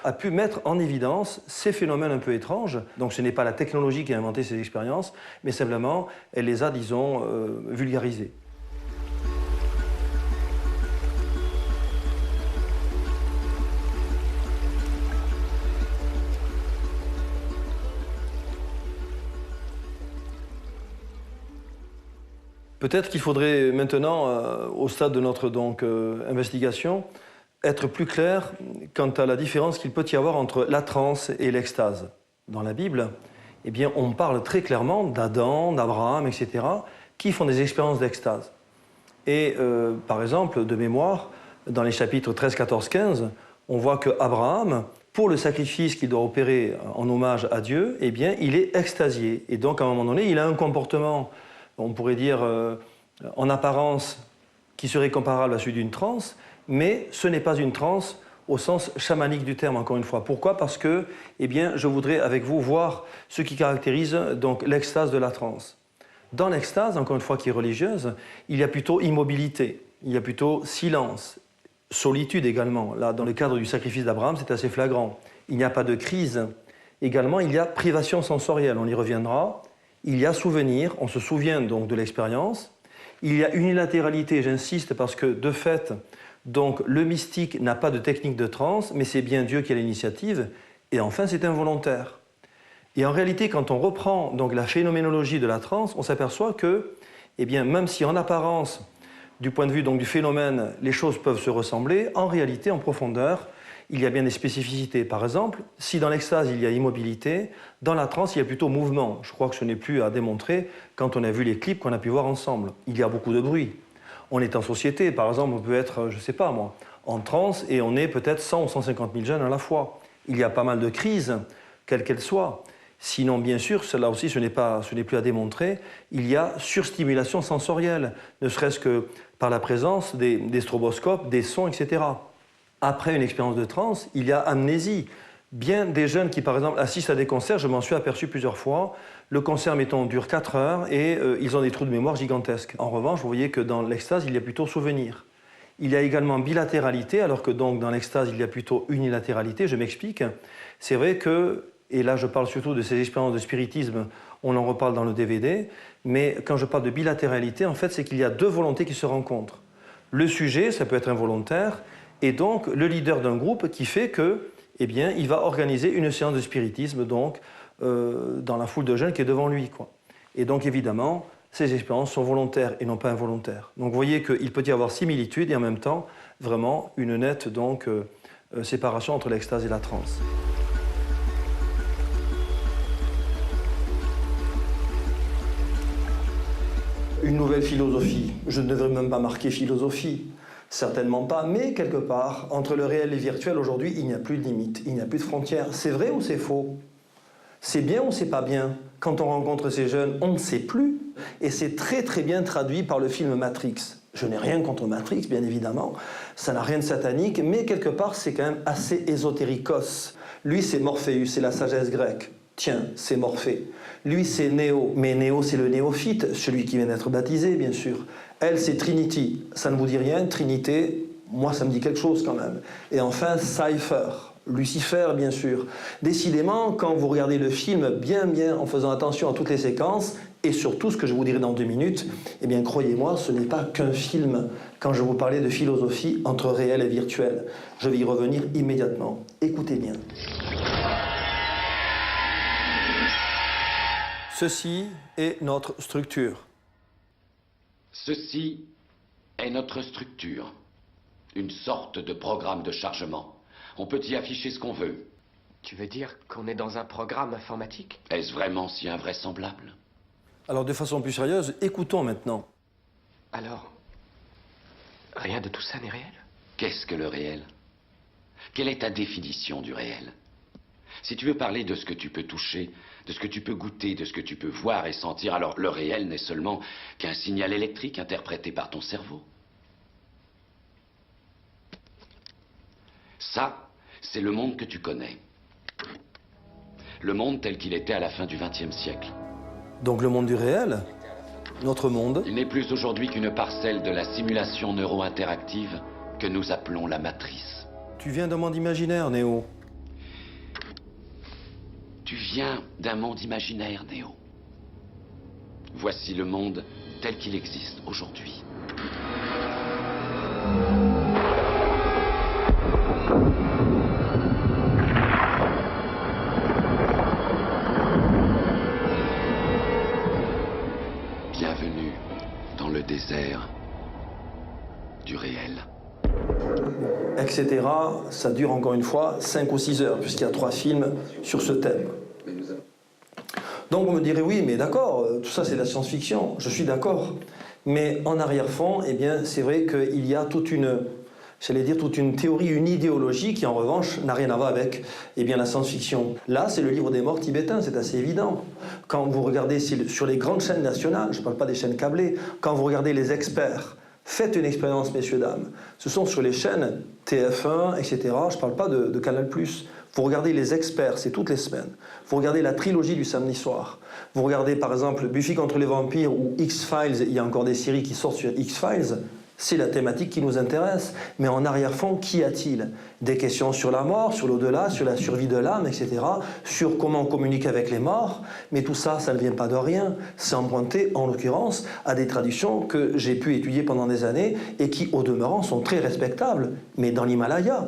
a pu mettre en évidence ces phénomènes un peu étranges. Donc ce n'est pas la technologie qui a inventé ces expériences, mais simplement elle les a, disons, vulgarisées. Peut-être qu'il faudrait maintenant, au stade de notre investigation, être plus clair quant à la différence qu'il peut y avoir entre la transe et l'extase. Dans la Bible, eh bien, on parle très clairement d'Adam, d'Abraham, etc., qui font des expériences d'extase. Et par exemple, de mémoire, dans les chapitres 13, 14, 15, on voit qu'Abraham, pour le sacrifice qu'il doit opérer en hommage à Dieu, eh bien, il est extasié. Et donc, à un moment donné, il a un comportement, on pourrait dire, en apparence, qui serait comparable à celui d'une transe, mais ce n'est pas une transe au sens chamanique du terme, encore une fois. Pourquoi? Parce que, eh bien, je voudrais avec vous voir ce qui caractérise donc l'extase de la transe. Dans l'extase, encore une fois, qui est religieuse, il y a plutôt immobilité, il y a plutôt silence, solitude également. Là, dans le cadre du sacrifice d'Abraham, c'est assez flagrant. Il n'y a pas de crise. Également, il y a privation sensorielle, on y reviendra. Il y a souvenir, on se souvient donc de l'expérience. Il y a unilatéralité, j'insiste, parce que de fait, donc, le mystique n'a pas de technique de transe, mais c'est bien Dieu qui a l'initiative. Et enfin, c'est involontaire. Et en réalité, quand on reprend donc, la phénoménologie de la transe, on s'aperçoit que, eh bien, même si en apparence, du point de vue donc, du phénomène, les choses peuvent se ressembler, en réalité, en profondeur, il y a bien des spécificités. Par exemple, si dans l'extase, il y a immobilité, dans la transe, il y a plutôt mouvement. Je crois que ce n'est plus à démontrer quand on a vu les clips qu'on a pu voir ensemble. Il y a beaucoup de bruit. On est en société, par exemple, on peut être, je ne sais pas moi, en transe et on est peut-être 100 ou 150 000 jeunes à la fois. Il y a pas mal de crises, quelles qu'elles soient. Sinon, bien sûr, cela aussi, ce n'est plus à démontrer, il y a surstimulation sensorielle, ne serait-ce que par la présence des stroboscopes, des sons, etc. Après une expérience de transe, il y a amnésie. Bien des jeunes qui, par exemple, assistent à des concerts, je m'en suis aperçu plusieurs fois, le concert, mettons, dure 4 heures et ils ont des trous de mémoire gigantesques. En revanche, vous voyez que dans l'extase, il y a plutôt souvenir. Il y a également bilatéralité, alors que donc dans l'extase, il y a plutôt unilatéralité. Je m'explique. C'est vrai que, et là je parle surtout de ces expériences de spiritisme, on en reparle dans le DVD, mais quand je parle de bilatéralité, en fait, c'est qu'il y a deux volontés qui se rencontrent. Le sujet, ça peut être involontaire, et donc le leader d'un groupe qui fait que, eh bien, il va organiser une séance de spiritisme, donc, dans la foule de jeunes qui est devant lui, quoi. Et donc, évidemment, ces expériences sont volontaires et non pas involontaires. Donc, vous voyez qu'il peut y avoir similitude et en même temps, vraiment, une nette donc, séparation entre l'extase et la transe. Une nouvelle philosophie. Je ne devrais même pas marquer philosophie. Certainement pas, mais quelque part, entre le réel et le virtuel, aujourd'hui, il n'y a plus de limite, il n'y a plus de frontières. C'est vrai ou c'est faux? C'est bien ou c'est pas bien? Quand on rencontre ces jeunes, on ne sait plus. Et c'est très très bien traduit par le film Matrix. Je n'ai rien contre Matrix, bien évidemment. Ça n'a rien de satanique, mais quelque part, c'est quand même assez ésotéricos. Lui, c'est Morpheus, c'est la sagesse grecque. Tiens, c'est Morphée. Lui, c'est Néo. Mais Néo, c'est le néophyte, celui qui vient d'être baptisé, bien sûr. Elle, c'est Trinity. Ça ne vous dit rien, Trinité? Moi, ça me dit quelque chose quand même. Et enfin, Cypher. Lucifer, bien sûr. Décidément, quand vous regardez le film, bien, en faisant attention à toutes les séquences, et surtout ce que je vous dirai dans 2 minutes, eh bien, croyez-moi, ce n'est pas qu'un film. Quand je vous parlais de philosophie entre réel et virtuel, je vais y revenir immédiatement. Écoutez bien. Ceci est notre structure. Ceci est notre structure. Une sorte de programme de chargement. On peut y afficher ce qu'on veut. Tu veux dire qu'on est dans un programme informatique? Est-ce vraiment si invraisemblable? Alors, de façon plus sérieuse, écoutons maintenant. Alors, rien de tout ça n'est réel? Qu'est-ce que le réel? Quelle est ta définition du réel? Si tu veux parler de ce que tu peux toucher, de ce que tu peux goûter, de ce que tu peux voir et sentir, alors le réel n'est seulement qu'un signal électrique interprété par ton cerveau. Ça, c'est le monde que tu connais. Le monde tel qu'il était à la fin du XXe siècle. Donc le monde du réel, notre monde. Il n'est plus aujourd'hui qu'une parcelle de la simulation neuro-interactive que nous appelons la matrice. Tu viens d'un monde imaginaire, Néo. Tu viens d'un monde imaginaire, Néo. Voici le monde tel qu'il existe aujourd'hui. Bienvenue dans le désert du réel. Etc. Ça dure encore une fois 5 ou 6 heures, puisqu'il y a 3 films sur ce thème. Donc vous me direz, oui, mais d'accord, tout ça c'est de la science-fiction, je suis d'accord. Mais en arrière-fond, eh bien, c'est vrai qu'il y a toute une, j'allais dire, toute une théorie, une idéologie qui en revanche n'a rien à voir avec la science-fiction. Là, c'est le livre des morts tibétain, c'est assez évident. Quand vous regardez sur les grandes chaînes nationales, je ne parle pas des chaînes câblées, quand vous regardez les experts, faites une expérience, messieurs, dames. Ce sont sur les chaînes TF1, etc. Je ne parle pas de Canal+. Vous regardez les experts, c'est toutes les semaines. Vous regardez la trilogie du samedi soir. Vous regardez par exemple Buffy contre les vampires ou X-Files, il y a encore des séries qui sortent sur X-Files. C'est la thématique qui nous intéresse. Mais en arrière-fond, qu'y a-t-il? Des questions sur la mort, sur l'au-delà, sur la survie de l'âme, etc. Sur comment on communique avec les morts. Mais tout ça, ça ne vient pas de rien. C'est emprunté, en l'occurrence, à des traditions que j'ai pu étudier pendant des années et qui, au demeurant, sont très respectables. Mais dans l'Himalaya.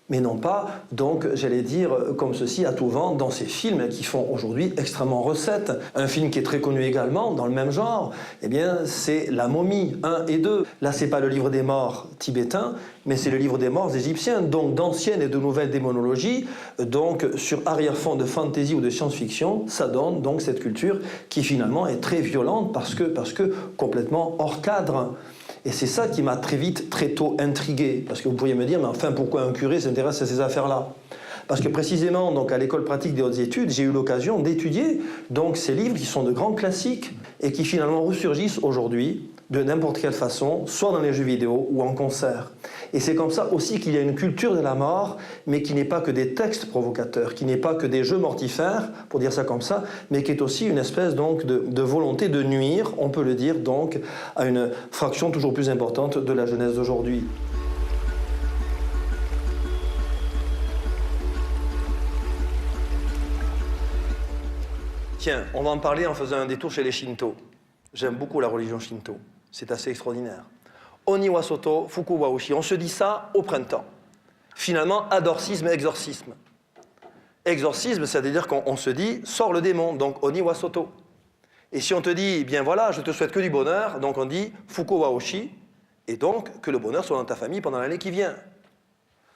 Mais non pas, donc, j'allais dire, comme ceci à tout vent, dans ces films qui font aujourd'hui extrêmement recette. Un film qui est très connu également, dans le même genre, eh bien, c'est La Momie 1 et 2. Là, c'est pas le livre des morts tibétain, mais c'est le livre des morts égyptiens, donc d'anciennes et de nouvelles démonologies, donc sur arrière-fond de fantasy ou de science-fiction, ça donne donc cette culture qui finalement est très violente parce que complètement hors cadre. Et c'est ça qui m'a très vite, très tôt intrigué. Parce que vous pourriez me dire, mais enfin, pourquoi un curé s'intéresse à ces affaires-là? Parce que précisément, donc, à l'école pratique des hautes études, j'ai eu l'occasion d'étudier donc, ces livres qui sont de grands classiques et qui finalement ressurgissent aujourd'hui de n'importe quelle façon, soit dans les jeux vidéo ou en concert. Et c'est comme ça aussi qu'il y a une culture de la mort, mais qui n'est pas que des textes provocateurs, qui n'est pas que des jeux mortifères, pour dire ça comme ça, mais qui est aussi une espèce donc de volonté de nuire, on peut le dire donc, à une fraction toujours plus importante de la jeunesse d'aujourd'hui. Tiens, on va en parler en faisant un détour chez les Shinto. J'aime beaucoup la religion Shinto. C'est assez extraordinaire. Oni wa soto, fuku wa ushi. On se dit ça au printemps. Finalement, adorcisme, exorcisme. Exorcisme, c'est-à-dire qu'on se dit, sors le démon, donc oni wa soto. Et si on te dit, bien voilà, je te souhaite que du bonheur, donc on dit fuku wa ushi, et donc que le bonheur soit dans ta famille pendant l'année qui vient.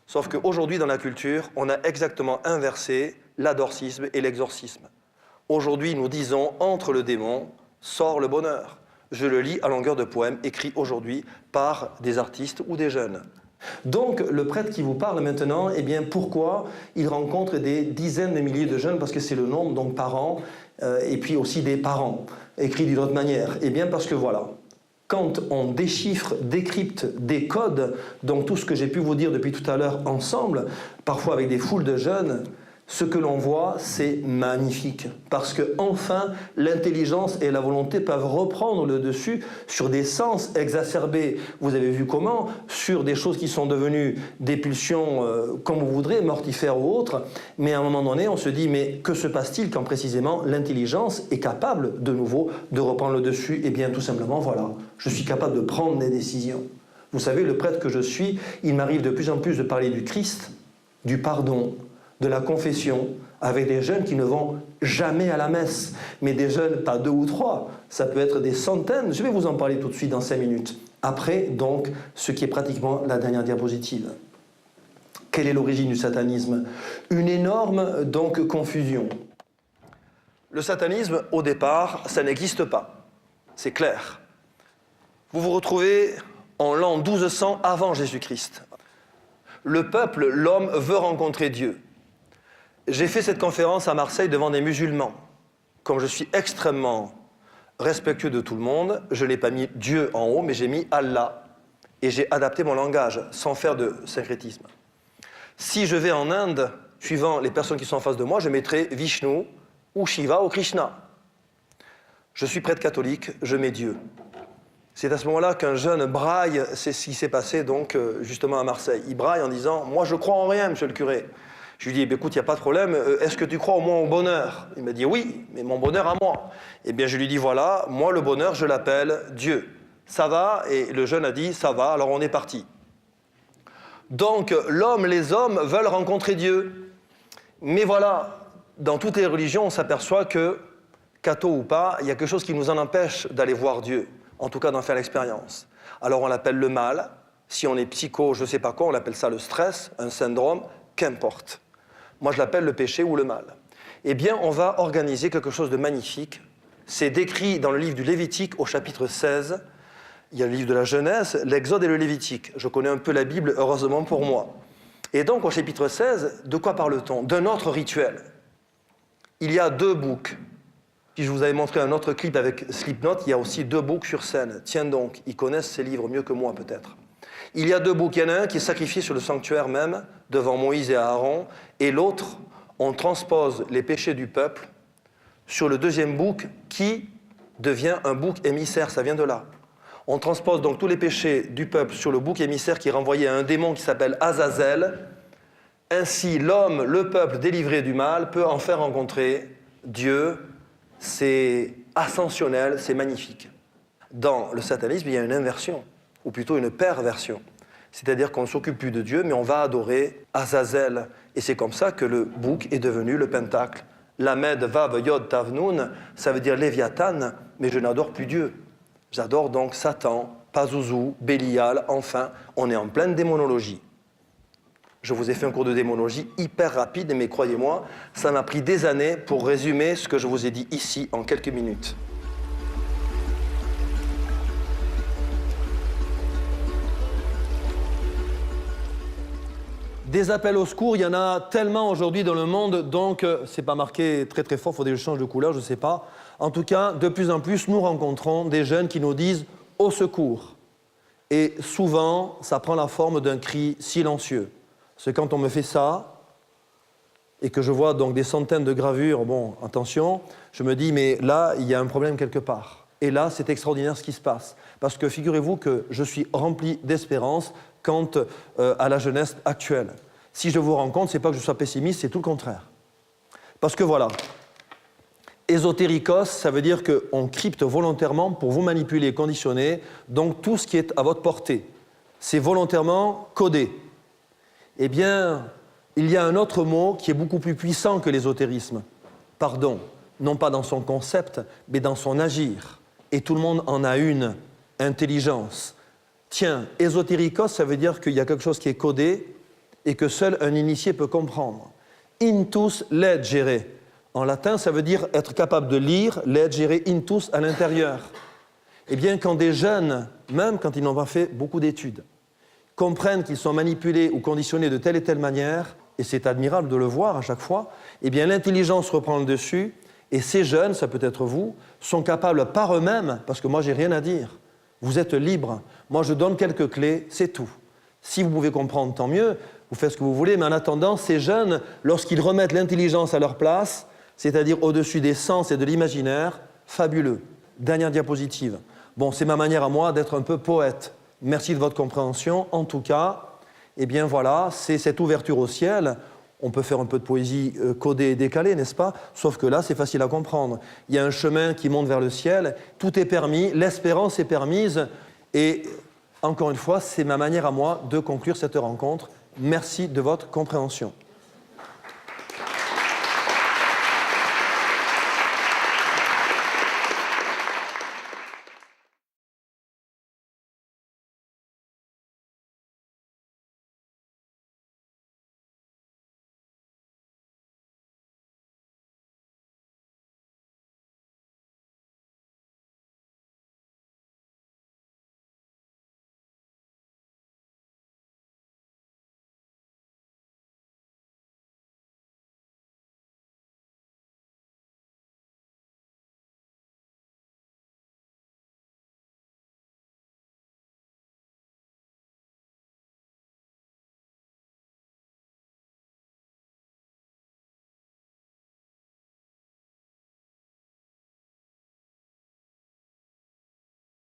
Sauf qu'aujourd'hui, dans la culture, on a exactement inversé l'adorcisme et l'exorcisme. Aujourd'hui, nous disons, entre le démon, sort le bonheur. Je le lis à longueur de poèmes écrits aujourd'hui par des artistes ou des jeunes. Donc, le prêtre qui vous parle maintenant, eh bien, pourquoi il rencontre des dizaines de milliers de jeunes? Parce que c'est le nombre, donc, par an, et puis aussi des parents, écrit d'une autre manière. Eh bien, parce que voilà, quand on déchiffre, décrypte des codes, donc tout ce que j'ai pu vous dire depuis tout à l'heure ensemble, parfois avec des foules de jeunes, ce que l'on voit, c'est magnifique. Parce que enfin, l'intelligence et la volonté peuvent reprendre le dessus sur des sens exacerbés. Vous avez vu comment? Sur des choses qui sont devenues des pulsions, comme vous voudrez, mortifères ou autres. Mais à un moment donné, on se dit, mais que se passe-t-il quand précisément l'intelligence est capable, de nouveau, de reprendre le dessus? Eh bien, tout simplement, voilà, je suis capable de prendre des décisions. Vous savez, le prêtre que je suis, il m'arrive de plus en plus de parler du Christ, du pardon, de la confession, avec des jeunes qui ne vont jamais à la messe. Mais des jeunes, pas 2 ou 3, ça peut être des centaines. Je vais vous en parler tout de suite dans 5 minutes. Après, donc, ce qui est pratiquement la dernière diapositive. Quelle est l'origine du satanisme? Une énorme, donc, confusion. Le satanisme, au départ, ça n'existe pas. C'est clair. Vous vous retrouvez en l'an 1200 avant Jésus-Christ. Le peuple, l'homme, veut rencontrer Dieu. J'ai fait cette conférence à Marseille devant des musulmans. Comme je suis extrêmement respectueux de tout le monde, je n'ai pas mis Dieu en haut, mais j'ai mis Allah. Et j'ai adapté mon langage, sans faire de syncrétisme. Si je vais en Inde, suivant les personnes qui sont en face de moi, je mettrai Vishnu, ou Shiva, ou Krishna. Je suis prêtre catholique, je mets Dieu. C'est à ce moment-là qu'un jeune braille, c'est ce qui s'est passé donc justement à Marseille. Il braille en disant « Moi je crois en rien, monsieur le curé ». Je lui dis, écoute, il n'y a pas de problème, est-ce que tu crois au moins au bonheur? Il m'a dit, oui, mais mon bonheur à moi. Eh bien, je lui dis, voilà, moi, le bonheur, je l'appelle Dieu. Ça va? Et le jeune a dit, ça va, alors on est parti. Donc, les hommes veulent rencontrer Dieu. Mais voilà, dans toutes les religions, on s'aperçoit que, catho ou pas, il y a quelque chose qui nous en empêche d'aller voir Dieu, en tout cas d'en faire l'expérience. Alors on l'appelle le mal, si on est psycho, je ne sais pas quoi, on l'appelle ça le stress, un syndrome, qu'importe. Moi je l'appelle le péché ou le mal. Eh bien, on va organiser quelque chose de magnifique. C'est décrit dans le livre du Lévitique au chapitre 16. Il y a le livre de la Genèse, l'Exode et le Lévitique. Je connais un peu la Bible, heureusement pour moi. Et donc au chapitre 16, de quoi parle-t-on? D'un autre rituel. Il y a 2 boucs. Puis je vous avais montré un autre clip avec Slipknot, il y a aussi 2 boucs sur scène. Tiens donc, ils connaissent ces livres mieux que moi peut-être. Il y a 2 boucs, il y en a un qui est sacrifié sur le sanctuaire même, devant Moïse et Aaron, et l'autre, on transpose les péchés du peuple sur le 2e bouc qui devient un bouc émissaire, ça vient de là. On transpose donc tous les péchés du peuple sur le bouc émissaire qui est renvoyé à un démon qui s'appelle Azazel. Ainsi, l'homme, le peuple délivré du mal, peut en faire rencontrer Dieu. C'est ascensionnel, c'est magnifique. Dans le satanisme, il y a une inversion, ou plutôt une perversion. C'est-à-dire qu'on ne s'occupe plus de Dieu, mais on va adorer Azazel. Et c'est comme ça que le bouc est devenu le pentacle. Lamed, Vav, Yod, Tav, Nun, ça veut dire Léviathan, mais je n'adore plus Dieu. J'adore donc Satan, Pazuzu, Bélial, enfin, on est en pleine démonologie. Je vous ai fait un cours de démonologie hyper rapide, mais croyez-moi, ça m'a pris des années pour résumer ce que je vous ai dit ici en quelques minutes. Des appels au secours, il y en a tellement aujourd'hui dans le monde, donc c'est pas marqué très très fort, il faudrait que je change de couleur, je ne sais pas. En tout cas, de plus en plus, nous rencontrons des jeunes qui nous disent « au secours ». Et souvent, ça prend la forme d'un cri silencieux. C'est quand on me fait ça, et que je vois donc des centaines de gravures, bon, attention, je me dis, mais là, il y a un problème quelque part. Et là, c'est extraordinaire ce qui se passe. Parce que figurez-vous que je suis rempli d'espérance quant à la jeunesse actuelle. Si je vous rencontre, ce n'est pas que je sois pessimiste, c'est tout le contraire. Parce que voilà, ésotéricos, ça veut dire qu'on crypte volontairement pour vous manipuler, conditionner, donc tout ce qui est à votre portée. C'est volontairement codé. Eh bien, il y a un autre mot qui est beaucoup plus puissant que l'ésotérisme. Pardon, non pas dans son concept, mais dans son agir. Et tout le monde en a une, intelligence. Tiens, ésotérikos, ça veut dire qu'il y a quelque chose qui est codé et que seul un initié peut comprendre. Intus legere. En latin, ça veut dire être capable de lire, legere intus à l'intérieur. Eh bien, quand des jeunes, même quand ils n'ont pas fait beaucoup d'études, comprennent qu'ils sont manipulés ou conditionnés de telle et telle manière, et c'est admirable de le voir à chaque fois, eh bien l'intelligence reprend le dessus, et ces jeunes, ça peut être vous, sont capables par eux-mêmes, parce que moi j'ai rien à dire, vous êtes libres, moi je donne quelques clés, c'est tout. Si vous pouvez comprendre, tant mieux, vous faites ce que vous voulez, mais en attendant, ces jeunes, lorsqu'ils remettent l'intelligence à leur place, c'est-à-dire au-dessus des sens et de l'imaginaire, fabuleux. Dernière diapositive. Bon, c'est ma manière à moi d'être un peu poète. Merci de votre compréhension. En tout cas, eh bien voilà, c'est cette ouverture au ciel. On peut faire un peu de poésie codée et décalée, n'est-ce pas? Sauf que là, c'est facile à comprendre. Il y a un chemin qui monte vers le ciel, tout est permis, l'espérance est permise. Et encore une fois, c'est ma manière à moi de conclure cette rencontre. Merci de votre compréhension.